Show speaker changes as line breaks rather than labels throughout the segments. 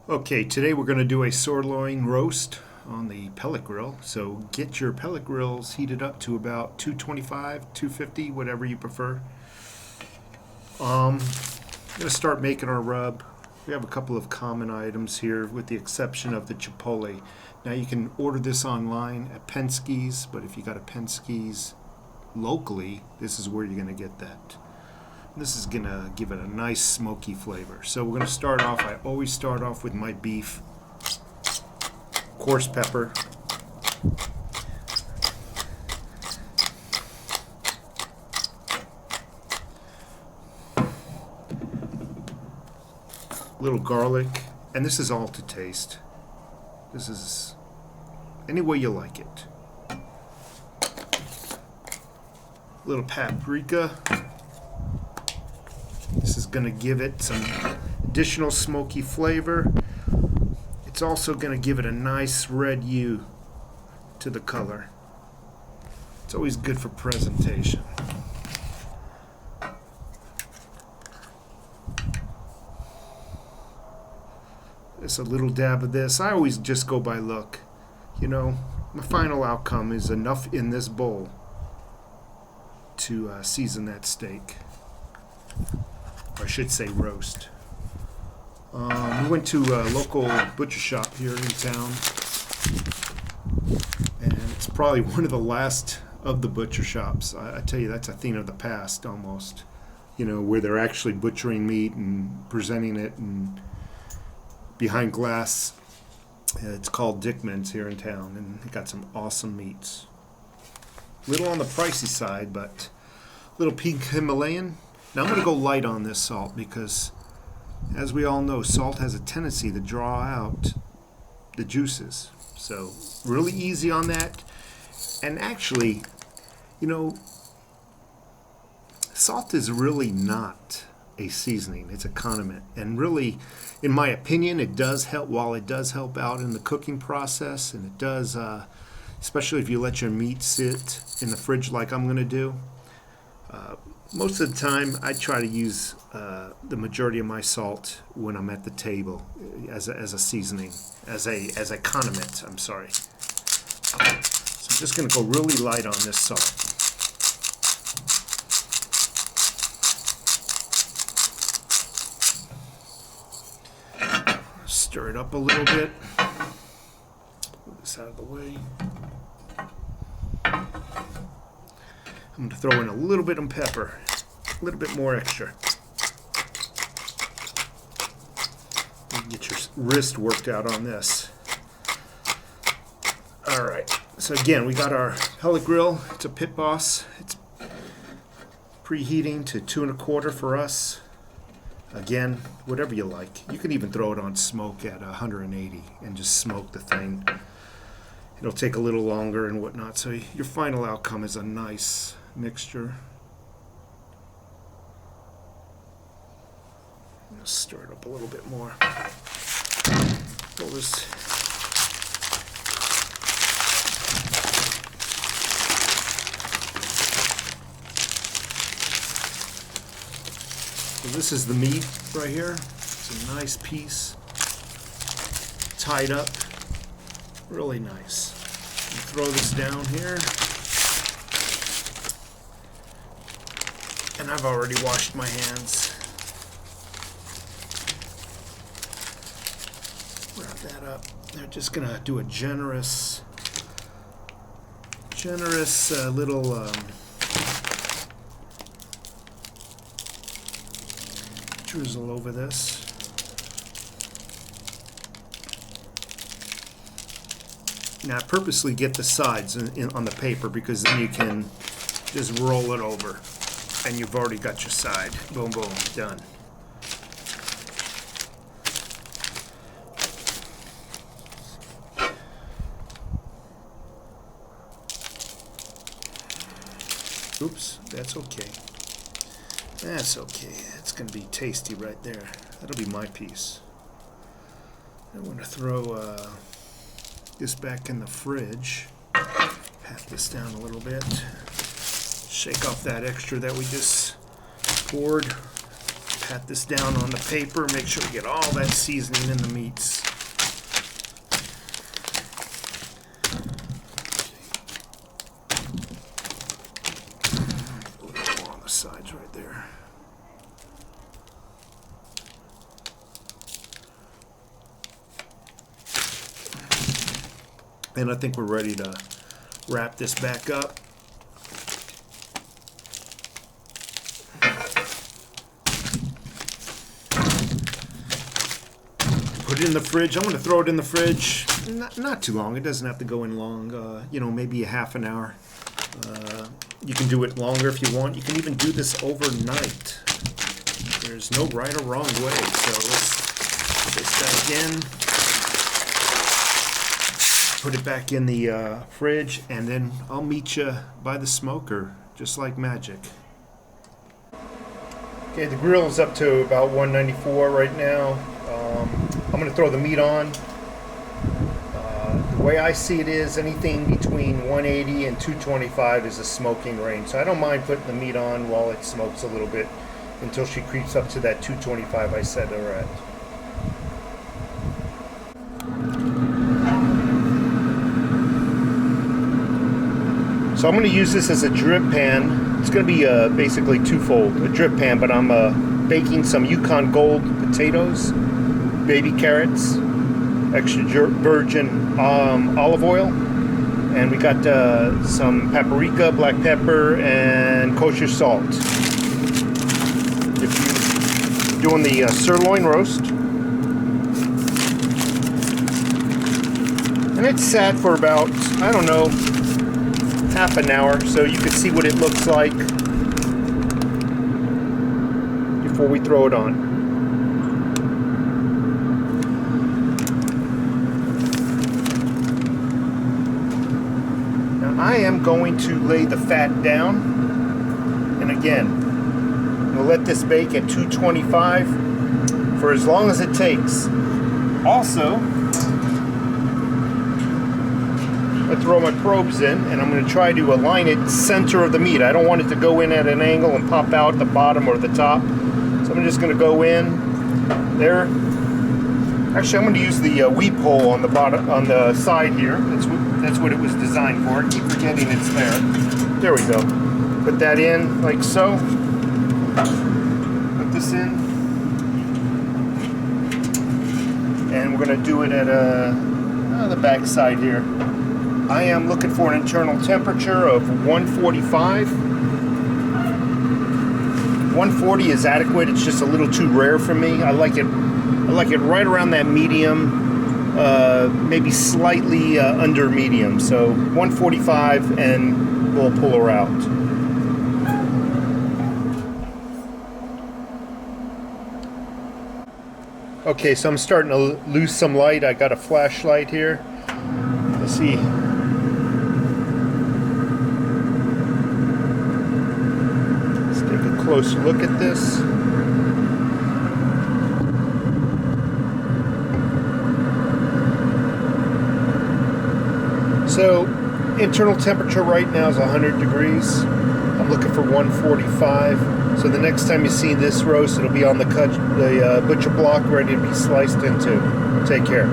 Okay, today we're going to do a sirloin roast on the pellet grill. So get your pellet grills heated up to about 225, 250, whatever you prefer. I'm going to start making our rub. We have a couple of common items here with the exception of the chipotle. Now you can order this online at Penske's, but if you got a Penske's locally, this is where you're going to get that. This is going to give it a nice smoky flavor. So we're going to start off, I always start off with my beef, coarse pepper, little garlic, and this is all to taste. This is any way you like it. Little paprika. This is going to give it some additional smoky flavor. It's also going to give it a nice red hue to the color. It's always good for presentation. Just a little dab of this. I always just go by look. You know, the final outcome is enough in this bowl to season that steak. Or I should say roast. We went to a local butcher shop here in town, and it's probably one of the last of the butcher shops. I tell you, that's a thing of the past almost. You know, where they're actually butchering meat and presenting it and behind glass. It's called Dickman's here in town, and it got some awesome meats. Little on the pricey side, but little pink Himalayan. Now I'm going to go light on this salt because, as we all know, salt has a tendency to draw out the juices. So really easy on that. And actually, you know, salt is really not a seasoning. It's a condiment. And really, in my opinion, it does help. While it does help out in the cooking process, and it does, especially if you let your meat sit in the fridge like I'm going to do. Most of the time, I try to use the majority of my salt when I'm at the table as a seasoning, as a condiment. I'm sorry. So I'm just going to go really light on this salt. Stir it up a little bit. Move this out of the way. I'm going to throw in a little bit of pepper, a little bit more extra. Get your wrist worked out on this. All right, so again, we got our pellet grill. It's a Pit Boss. It's preheating to 2 1/4 for us. Again, whatever you like. You can even throw it on smoke at 180 and just smoke the thing. It'll take a little longer and whatnot, so your final outcome is a nice mixture. I'm going to stir it up a little bit more. Pull this. So this is the meat right here. It's a nice piece, tied up, really nice. Throw this down here. And I've already washed my hands. Wrap that up. They're just gonna do a generous little drizzle over this. Now I purposely get the sides on the paper because then you can just roll it over. And you've already got your side. Boom, boom, done. Oops, that's okay. That's okay. It's going to be tasty right there. That'll be my piece. I'm going to throw this back in the fridge. Pat this down a little bit. Shake off that extra that we just poured. pat this down on the paper, make sure we get all that seasoning in the meats. A little more on the sides right there. And I think we're ready to wrap this back up. Put it in the fridge. I'm going to throw it in the fridge. Not too long. It doesn't have to go in long. You know, maybe a half an hour. You can do it longer if you want. You can even do this overnight. There's no right or wrong way. So let's place that again. Put it back in the fridge, and then I'll meet you by the smoker, just like magic. Okay, the grill is up to about 194 right now. I'm going to throw the meat on. The way I see it is anything between 180 and 225 is a smoking range. So I don't mind putting the meat on while it smokes a little bit until she creeps up to that 225 I set her at. So I'm going to use this as a drip pan. It's going to be basically twofold, a drip pan, but I'm baking some Yukon Gold potatoes, baby carrots, extra virgin olive oil, and we got some paprika, black pepper, and kosher salt. If you're doing the sirloin roast. And it's sat for about, I don't know, half an hour, so you can see what it looks like before we throw it on. Now I am going to lay the fat down, and again, we'll let this bake at 225 for as long as it takes. Also, I throw my probes in, and I'm going to try to align it center of the meat. I don't want it to go in at an angle and pop out the bottom or the top. So I'm just going to go in there. Actually, I'm going to use the weep hole on the bottom, on the side here. That's what it was designed for. I keep forgetting it's there. There we go. Put that in like so. Put this in, and we're going to do it at the back side here. I am looking for an internal temperature of 145. 140 is adequate. It's just a little too rare for me. I like it right around that medium, maybe slightly under medium. So 145, and we'll pull her out. Okay, so I'm starting to lose some light. I got a flashlight here. Let's see. Close look at this. So internal temperature right now is 100 degrees. I'm looking for 145. So the next time you see this roast, it'll be on the butcher block, ready to be sliced into. Take care.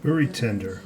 Very tender.